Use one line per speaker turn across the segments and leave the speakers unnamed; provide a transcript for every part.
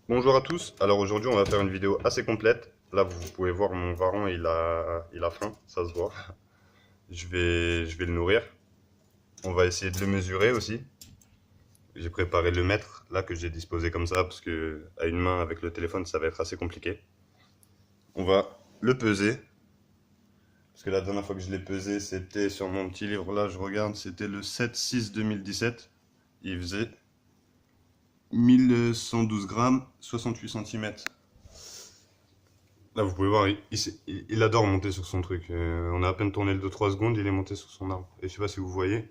Bonjour à tous, alors aujourd'hui on va faire une vidéo assez complète. Là vous pouvez voir mon varan, il a faim, ça se voit. Je vais le nourrir. On va essayer de le mesurer aussi. J'ai préparé le mètre là que j'ai disposé comme ça parce que à une main avec le téléphone ça va être assez compliqué. On va le peser. Parce que la dernière fois que je l'ai pesé c'était sur mon petit livre là, je regarde, c'était le 7-6-2017. Il faisait 1112 grammes, 68 centimètres. Là, vous pouvez voir, il adore monter sur son truc. On a à peine tourné le 2-3 secondes, il est monté sur son arbre. Et je sais pas si vous voyez.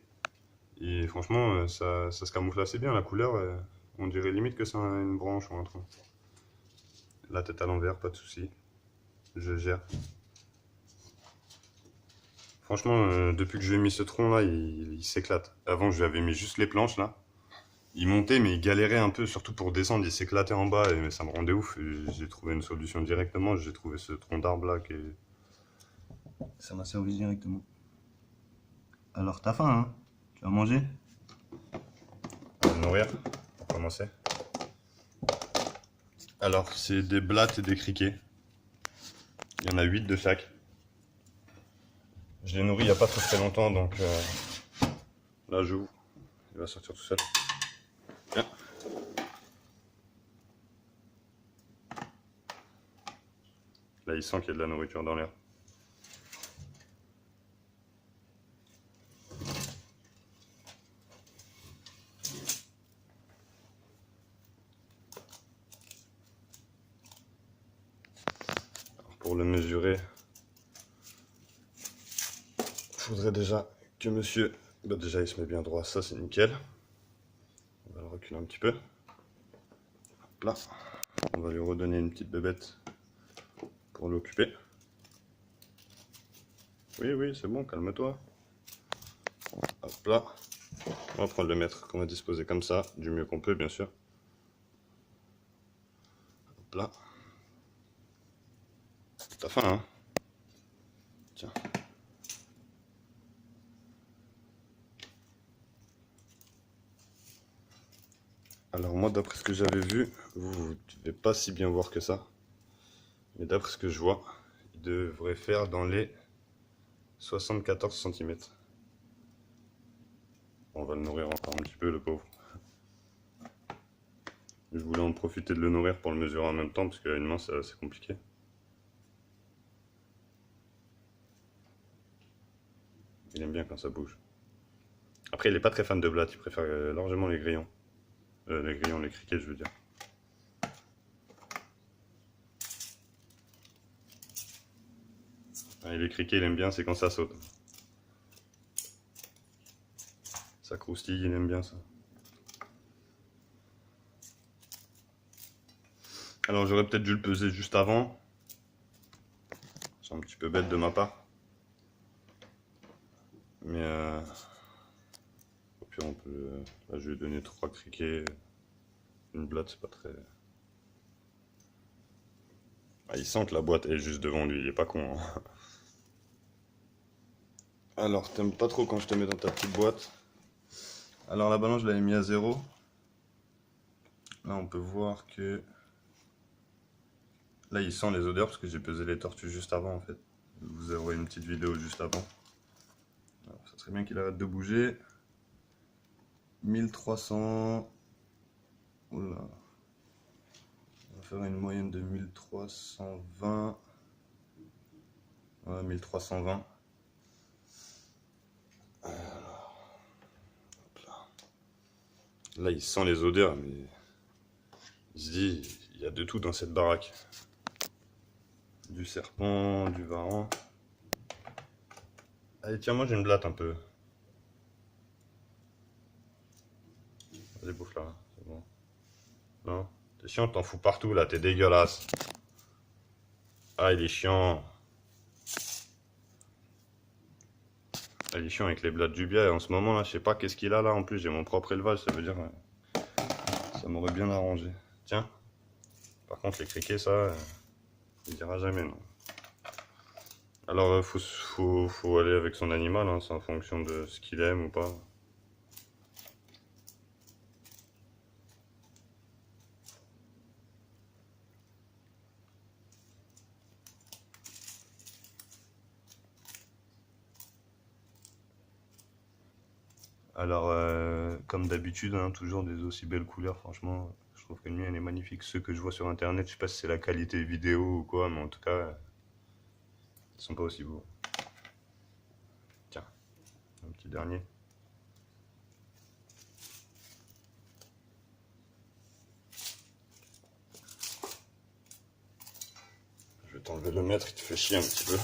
Et franchement, ça se camoufle assez bien, la couleur. On dirait limite que c'est une branche ou un tronc. La tête à l'envers, pas de souci. Je gère. Franchement, depuis que je lui ai mis ce tronc là, il s'éclate. Avant, je lui avais mis juste les planches là. Il montait, mais il galérait un peu, surtout pour descendre. Il s'éclatait en bas et ça me rendait ouf. Et j'ai trouvé une solution directement. J'ai trouvé ce tronc d'arbre là qui est... Ça m'a servi directement. Alors, t'as faim, hein? Tu vas manger? On va le nourrir, pour commencer. Alors, c'est des blattes et des criquets. Il y en a 8 de chaque. Je les nourris il n'y a pas très très longtemps, donc là, j'ouvre. Il va sortir tout seul. Viens. Là, il sent qu'il y a de la nourriture dans l'air. Pour le mesurer, il faudrait déjà que monsieur... Bah déjà, il se met bien droit, ça c'est nickel. On va le reculer un petit peu. Hop là. On va lui redonner une petite bébête pour l'occuper. Oui, oui, c'est bon, calme-toi. Hop là. On va prendre le mètre qu'on va disposer comme ça, du mieux qu'on peut, bien sûr. Hop là. T'as faim, hein? Tiens. Alors moi, d'après ce que j'avais vu, vous ne devez pas si bien voir que ça. Mais d'après ce que je vois, il devrait faire dans les 74 centimètres. On va le nourrir encore un petit peu, le pauvre. Je voulais en profiter de le nourrir pour le mesurer en même temps, parce qu'à une main, c'est assez compliqué. Il aime bien quand ça bouge. Après, il n'est pas très fan de blattes, il préfère largement les grillons. Les criquets, je veux dire. Et les criquets, il aime bien, c'est quand ça saute. Ça croustille, il aime bien ça. Alors, j'aurais peut-être dû le peser juste avant. C'est un petit peu bête de ma part. Mais au pire, on peut... là, je vais lui donner 3 criquets. Une blatte, c'est pas très... Ah, il sent que la boîte est juste devant lui, il est pas con, hein. Alors, t'aimes pas trop quand je te mets dans ta petite boîte. Alors, la balance, je l'avais mis à 0. Là, on peut voir que... Là, il sent les odeurs parce que j'ai pesé les tortues juste avant, en fait. Je vous ai envoyé une petite vidéo juste avant. Alors, ça serait bien qu'il arrête de bouger. 1300... Oula. On va faire une moyenne de 1320. Ouais, 1320. Là, il sent les odeurs, mais il se dit, il y a de tout dans cette baraque. Du serpent, du varan. Allez, tiens, moi j'ai une blatte un peu. Vas-y, bouffe là, c'est bon. Non, t'es chiant, t'en fous partout là, t'es dégueulasse. Ah, il est chiant. Ah, il est chiant avec les blattes du biais. En ce moment là, je sais pas qu'est-ce qu'il a là. En plus, j'ai mon propre élevage, ça veut dire ça m'aurait bien arrangé. Tiens. Par contre, les criquets, ça, il dira jamais non. Alors, faut aller avec son animal, hein, c'est en fonction de ce qu'il aime ou pas. Alors, comme d'habitude, hein, toujours des aussi belles couleurs, franchement. Je trouve que le mien, il est magnifique. Ceux que je vois sur internet, je sais pas si c'est la qualité vidéo ou quoi, mais en tout cas, ils sont pas aussi beaux. Tiens, un petit dernier. Je vais t'enlever le mètre, il te fait chier un petit peu.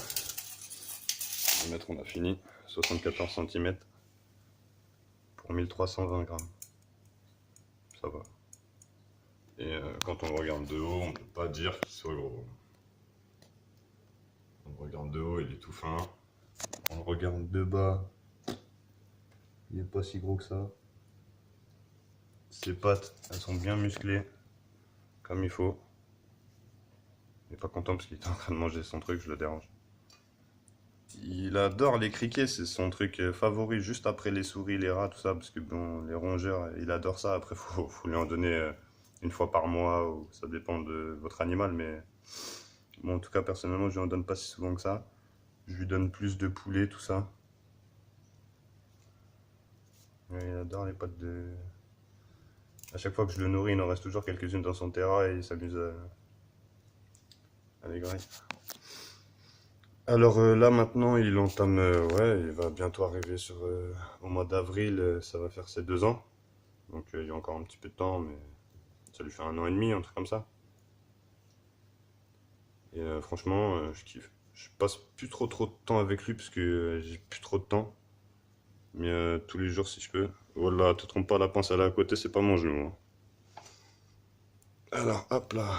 Le mètre, on a fini. 74 cm pour 1320 grammes. Ça va. Et quand on le regarde de haut, on ne peut pas dire qu'il soit gros. On le regarde de haut, il est tout fin. On le regarde de bas, il n'est pas si gros que ça. Ses pattes, elles sont bien musclées, comme il faut. Il n'est pas content parce qu'il est en train de manger son truc, je le dérange. Il adore les criquets, c'est son truc favori, juste après les souris, les rats, tout ça, parce que bon, les rongeurs, il adore ça. Après, faut lui en donner une fois par mois, ou ça dépend de votre animal, mais bon, en tout cas, personnellement, je lui en donne pas si souvent que ça. Je lui donne plus de poulet, tout ça. Ouais, il adore les pattes de... À chaque fois que je le nourris, il en reste toujours quelques-unes dans son terrain et il s'amuse à les grailler. Alors là maintenant il entame, ouais, il va bientôt arriver au mois d'avril, ça va faire ses 2 ans. Donc il y a encore un petit peu de temps, mais ça lui fait 1 an et demi, un truc comme ça. Et franchement, je kiffe. Je passe plus trop de temps avec lui parce que j'ai plus trop de temps. Mais tous les jours si je peux. Voilà, te trompe pas, la pince elle est à côté, c'est pas mon genou, hein. Alors hop là.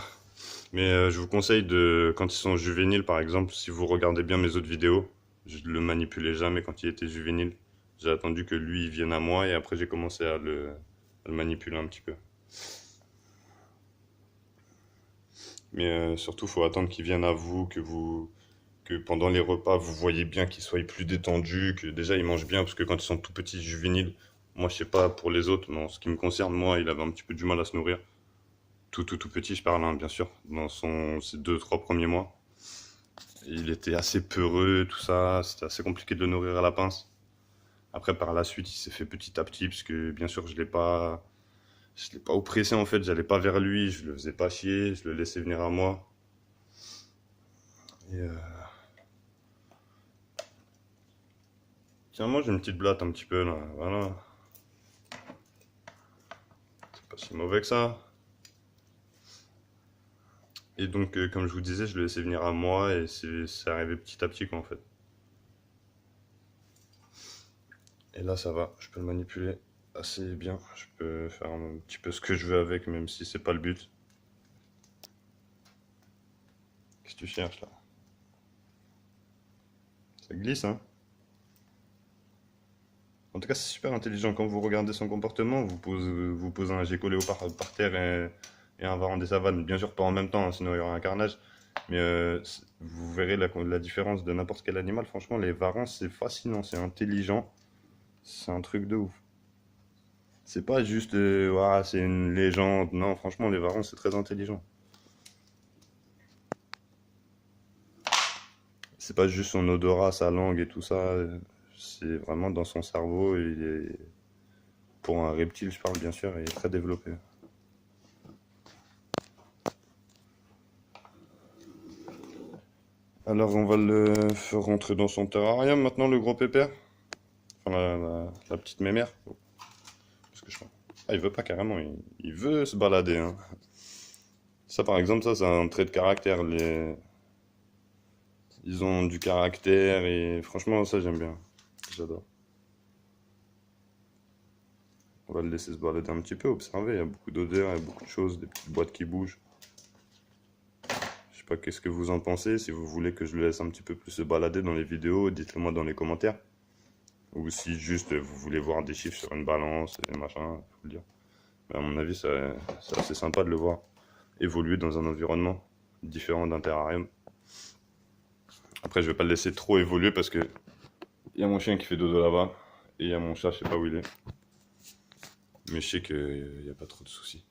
Mais je vous conseille quand ils sont juvéniles, par exemple, si vous regardez bien mes autres vidéos, je ne le manipulais jamais quand il était juvénile. J'ai attendu que lui il vienne à moi et après j'ai commencé à le manipuler un petit peu. Mais surtout, il faut attendre qu'il vienne à vous, que pendant les repas, vous voyez bien qu'il soit plus détendu, que déjà il mange bien, parce que quand ils sont tout petits juvéniles, moi je sais pas pour les autres, mais en ce qui me concerne, moi il avait un petit peu du mal à se nourrir. Tout petit, je parle, hein, bien sûr, dans ses 2, 3 premiers mois. Il était assez peureux, tout ça, c'était assez compliqué de le nourrir à la pince. Après, par la suite, il s'est fait petit à petit, parce que bien sûr, je l'ai pas oppressé en fait, j'allais pas vers lui, je le faisais pas chier, je le laissais venir à moi. Et tiens, moi j'ai une petite blatte un petit peu là, voilà. C'est pas si mauvais que ça. Et donc, comme je vous disais, je le laissais venir à moi et c'est arrivé petit à petit quoi en fait. Et là, ça va, je peux le manipuler assez bien. Je peux faire un petit peu ce que je veux avec, même si c'est pas le but. Qu'est-ce que tu cherches là? Ça glisse, hein? En tout cas, c'est super intelligent. Quand vous regardez son comportement, vous posez un gécoléo par terre et un varan des savanes. Bien sûr, pas en même temps, hein, sinon il y aura un carnage. Mais vous verrez la différence de n'importe quel animal. Franchement, les varans, c'est fascinant, c'est intelligent. C'est un truc de ouf. C'est pas juste, ouah, c'est une légende. Non, franchement, les varans, c'est très intelligent. C'est pas juste son odorat, sa langue et tout ça. C'est vraiment dans son cerveau. Pour un reptile, je parle bien sûr, il est très développé. Alors, on va le faire rentrer dans son terrarium maintenant, le gros pépère. Enfin, la petite mémère. Parce que ah, il veut pas carrément, il veut se balader, hein. Ça, par exemple, ça, c'est un trait de caractère. Ils ont du caractère et franchement, ça, j'aime bien. J'adore. On va le laisser se balader un petit peu, observer. Il y a beaucoup d'odeurs, il y a beaucoup de choses, des petites boîtes qui bougent. Je sais pas qu'est-ce que vous en pensez. Si vous voulez que je le laisse un petit peu plus se balader dans les vidéos, dites-le moi dans les commentaires. Ou si juste vous voulez voir des chiffres sur une balance et machin, faut le dire. Mais à mon avis, c'est assez sympa de le voir évoluer dans un environnement différent d'un terrarium. Après, je vais pas le laisser trop évoluer parce que il y a mon chien qui fait dodo là-bas et il y a mon chat, je sais pas où il est. Mais je sais qu'il n'y a pas trop de soucis.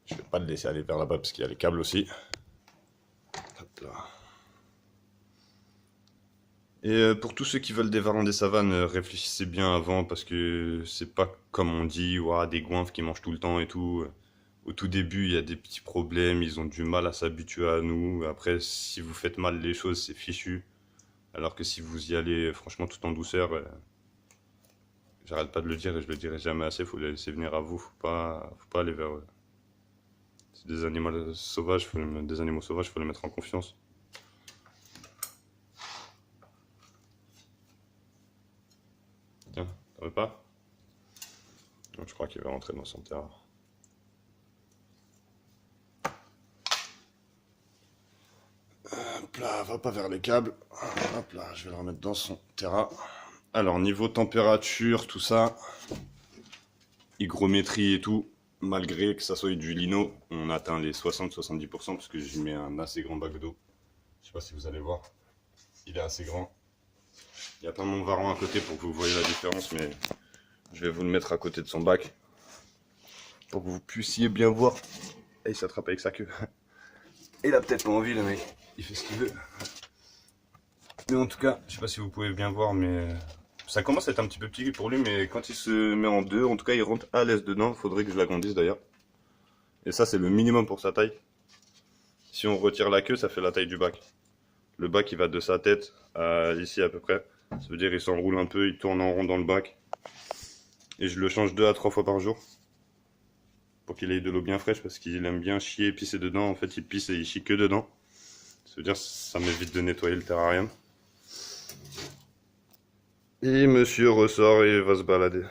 Je vais pas le laisser aller vers là-bas parce qu'il y a les câbles aussi. Hop là. Et pour tous ceux qui veulent des varans des savanes, réfléchissez bien avant parce que c'est pas comme on dit, ouah, des goinfres qui mangent tout le temps et tout. Au tout début, il y a des petits problèmes, ils ont du mal à s'habituer à nous. Après, si vous faites mal les choses, c'est fichu. Alors que si vous y allez franchement tout en douceur, j'arrête pas de le dire et je le dirai jamais assez, faut les laisser venir à vous, faut pas aller vers eux. C'est des animaux sauvages, des animaux sauvages, faut les mettre en confiance. Tiens, ça veut pas? Donc, je crois qu'il va rentrer dans son terrain. Hop là, va pas vers les câbles. Hop là, je vais le remettre dans son terrain. Alors, niveau température, tout ça, hygrométrie et tout, malgré que ça soit du lino, on atteint les 60-70% parce que j'y mets un assez grand bac d'eau. Je sais pas si vous allez voir, il est assez grand. Il y a plein de mon varan à côté pour que vous voyez la différence, mais je vais vous le mettre à côté de son bac pour que vous puissiez bien voir. Et il s'attrape avec sa queue. Il a peut-être pas envie, le mec. Il fait ce qu'il veut. Mais en tout cas, je sais pas si vous pouvez bien voir, mais ça commence à être un petit peu petit pour lui, mais quand il se met en deux, en tout cas, il rentre à l'aise dedans. Faudrait que je l'agrandisse d'ailleurs. Et ça, c'est le minimum pour sa taille. Si on retire la queue, ça fait la taille du bac. Le bac, il va de sa tête à ici à peu près. Ça veut dire qu'il s'enroule un peu, il tourne en rond dans le bac. Et je le change 2 à 3 fois par jour. Pour qu'il ait de l'eau bien fraîche, parce qu'il aime bien chier et pisser dedans. En fait, il pisse et il chie que dedans. Ça veut dire que ça m'évite de nettoyer le terrarium. Et monsieur ressort et va se balader.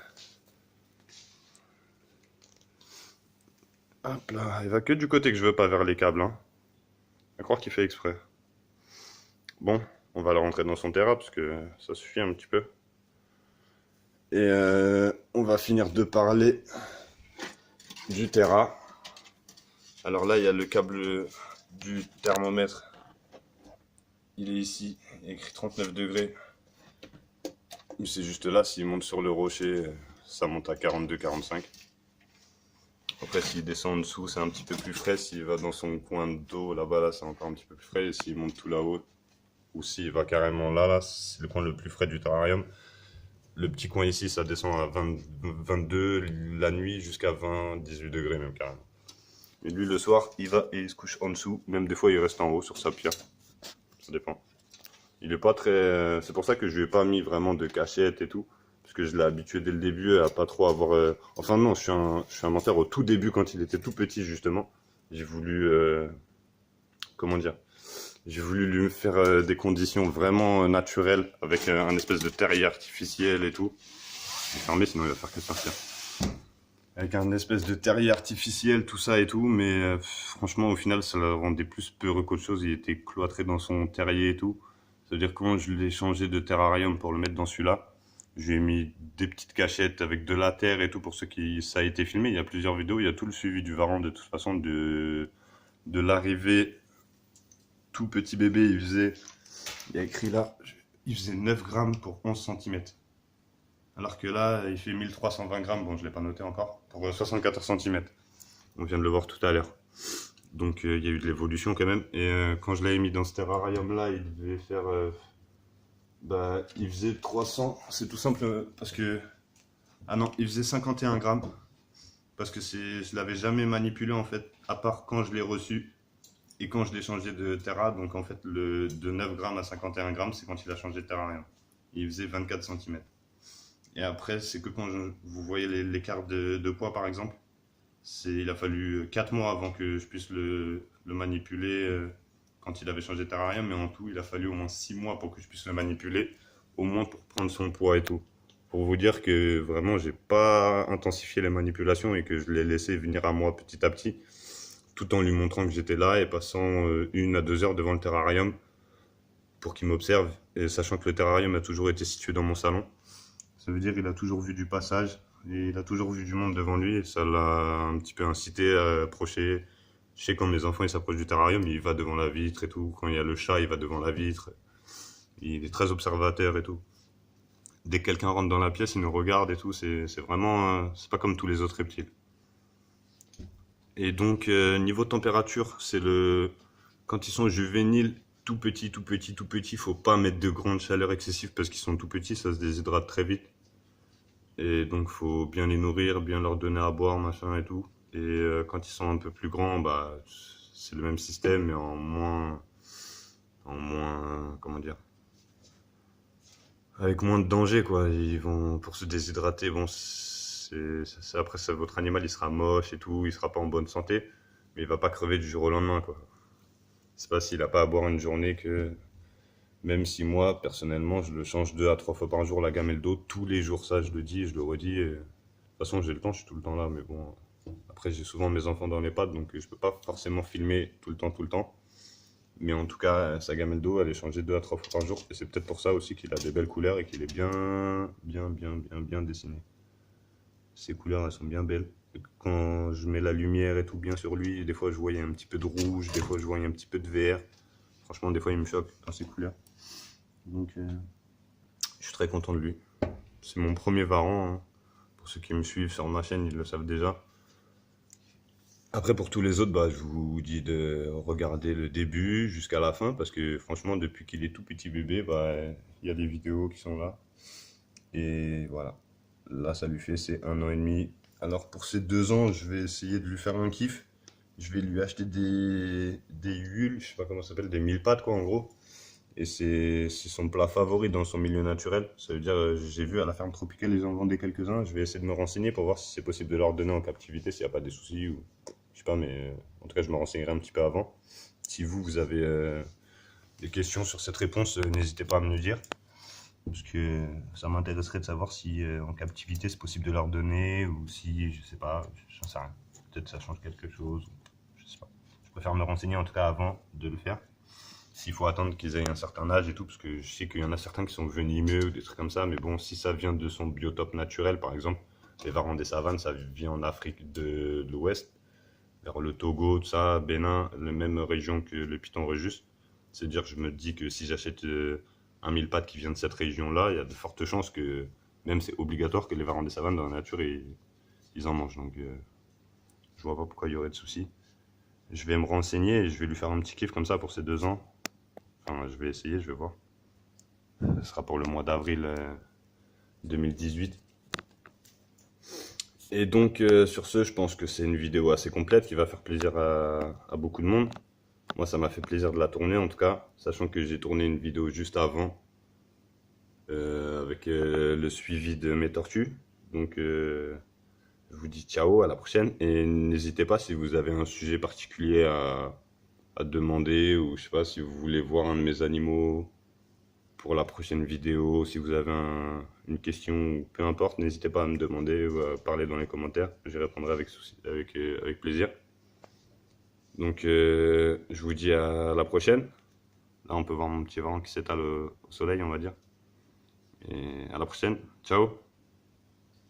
Hop là, il va que du côté que je veux, pas vers les câbles. Hein. À croire qu'il fait exprès. Bon, on va le rentrer dans son terrain parce que ça suffit un petit peu. Et on va finir de parler du terrain. Alors là, il y a le câble du thermomètre. Il est ici, il est écrit 39 degrés. Mais c'est juste là, s'il monte sur le rocher, ça monte à 42-45. Après, s'il descend en dessous, c'est un petit peu plus frais. S'il va dans son coin d'eau, là-bas, là, c'est encore un petit peu plus frais. Et s'il monte tout là-haut, ou s'il va carrément là, là, c'est le coin le plus frais du terrarium. Le petit coin ici, ça descend à 22 la nuit jusqu'à 20-18 degrés même carrément. Et lui, le soir, il va et il se couche en dessous. Même des fois, il reste en haut sur sa pierre. Ça dépend. Il est pas très... C'est pour ça que je lui ai pas mis vraiment de cachette et tout. Parce que je l'ai habitué dès le début à pas trop avoir... Enfin non, je suis un menteur. Au tout début, quand il était tout petit justement, j'ai voulu... Comment dire? J'ai voulu lui faire des conditions vraiment naturelles avec un espèce de terrier artificiel et tout. Je vais fermer sinon il va faire que sortir. Avec un espèce de terrier artificiel, tout ça et tout, mais franchement au final ça le rendait plus peureux qu'autre chose. Il était cloîtré dans son terrier et tout. C'est-à-dire quand je l'ai changé de terrarium pour le mettre dans celui-là, je lui ai mis des petites cachettes avec de la terre et tout pour ceux qui... Ça a été filmé, il y a plusieurs vidéos, il y a tout le suivi du varan de toute façon de l'arrivée. Tout petit bébé, il y a écrit là, il faisait 9 grammes pour 11 cm. Alors que là, il fait 1320 grammes, bon je ne l'ai pas noté encore, pour 74 cm. On vient de le voir tout à l'heure. Donc il y a eu de l'évolution quand même. Et quand je l'avais mis dans ce terrarium là, il devait faire... il faisait 300, c'est tout simple parce que... Ah non, il faisait 51 grammes. Parce que je l'avais jamais manipulé en fait, à part quand je l'ai reçu. Et quand je l'ai changé de terra, donc en fait, de 9 grammes à 51 grammes, c'est quand il a changé de terrarium. Il faisait 24 cm. Et après, c'est que quand vous voyez l'écart de poids, par exemple, il a fallu 4 mois avant que je puisse le manipuler quand il avait changé de terrarium. Mais en tout, il a fallu au moins 6 mois pour que je puisse le manipuler, au moins pour prendre son poids et tout. Pour vous dire que vraiment, j'ai pas intensifié les manipulations et que je l'ai laissé venir à moi petit à petit, tout en lui montrant que j'étais là et passant 1 à 2 heures devant le terrarium pour qu'il m'observe, et sachant que le terrarium a toujours été situé dans mon salon. Ça veut dire qu'il a toujours vu du passage, et il a toujours vu du monde devant lui, et ça l'a un petit peu incité à approcher. Je sais quand mes enfants ils s'approchent du terrarium, il va devant la vitre et tout. Quand il y a le chat, il va devant la vitre. Il est très observateur et tout. Dès que quelqu'un rentre dans la pièce, il nous regarde et tout. C'est vraiment... c'est pas comme tous les autres reptiles. Et donc, niveau température, c'est quand ils sont juvéniles, tout petits, tout petits, tout petits. Faut pas mettre de grande chaleur excessive parce qu'ils sont tout petits, ça se déshydrate très vite. Et donc faut bien les nourrir, bien leur donner à boire, machin et tout. Et quand ils sont un peu plus grands, bah c'est le même système, mais en moins, comment dire, avec moins de danger, quoi. Ils vont, pour se déshydrater, bon, après, votre animal, il sera moche et tout, il sera pas en bonne santé, mais il va pas crever du jour au lendemain, quoi. C'est pas s'il a pas à boire une journée que, même si moi, personnellement, je le change 2 à 3 fois par jour, la gamelle d'eau, tous les jours, ça, je le dis, je le redis. De toute façon, j'ai le temps, je suis tout le temps là, mais bon, après, j'ai souvent mes enfants dans les pattes, donc je peux pas forcément filmer tout le temps, tout le temps. Mais en tout cas, sa gamelle d'eau, elle est changée 2 à 3 fois par jour. Et c'est peut-être pour ça aussi qu'il a des belles couleurs et qu'il est bien, bien, bien, bien, bien dessiné. Ces couleurs, elles sont bien belles. Quand je mets la lumière et tout bien sur lui, des fois je voyais un petit peu de rouge, des fois je voyais un petit peu de vert. Franchement, des fois il me choque dans ces couleurs. Donc, je suis très content de lui. C'est mon premier varan, hein. Pour ceux qui me suivent sur ma chaîne, ils le savent déjà. Après, pour tous les autres, bah, je vous dis de regarder le début jusqu'à la fin, parce que franchement, depuis qu'il est tout petit bébé, bah, il y a des vidéos qui sont là. Et voilà. Là, ça lui fait ses 1 an et demi. Alors, pour ces 2 ans, je vais essayer de lui faire un kiff. Je vais lui acheter des huiles, je sais pas comment ça s'appelle, des mille pattes, quoi, en gros. Et c'est son plat favori dans son milieu naturel. Ça veut dire, j'ai vu à la ferme tropicale, ils en vendaient quelques-uns. Je vais essayer de me renseigner pour voir si c'est possible de leur donner en captivité, s'il n'y a pas des soucis ou je sais pas, mais en tout cas, je me renseignerai un petit peu avant. Si vous avez des questions sur cette réponse, n'hésitez pas à me le dire. Parce que ça m'intéresserait de savoir si en captivité c'est possible de leur donner ou si, je sais pas, j'en sais rien. Peut-être ça change quelque chose, je sais pas. Je préfère me renseigner en tout cas avant de le faire. S'il faut attendre qu'ils aient un certain âge et tout, parce que je sais qu'il y en a certains qui sont venimeux ou des trucs comme ça, mais bon, si ça vient de son biotope naturel, par exemple, les varans des savanes, ça vient en Afrique de l'Ouest, vers le Togo, tout ça, Bénin, la même région que le python Rhesus. C'est-à-dire, je me dis que si j'achète un mille pattes qui vient de cette région-là, il y a de fortes chances que, même c'est obligatoire que les varans des savanes dans la nature, ils en mangent. Donc, je vois pas pourquoi il y aurait de soucis. Je vais me renseigner et je vais lui faire un petit kiff comme ça pour ces 2 ans. Enfin, je vais essayer, je vais voir. Ce sera pour le mois d'avril 2018. Et donc, sur ce, je pense que c'est une vidéo assez complète qui va faire plaisir à beaucoup de monde. Moi, ça m'a fait plaisir de la tourner en tout cas, sachant que j'ai tourné une vidéo juste avant avec le suivi de mes tortues. Donc, je vous dis ciao, à la prochaine. Et n'hésitez pas si vous avez un sujet particulier à demander ou je sais pas si vous voulez voir un de mes animaux pour la prochaine vidéo, si vous avez une question ou peu importe, n'hésitez pas à me demander ou à parler dans les commentaires, je répondrai avec plaisir. Donc je vous dis à la prochaine. Là on peut voir mon petit varan qui s'étale au soleil on va dire. Et à la prochaine, ciao.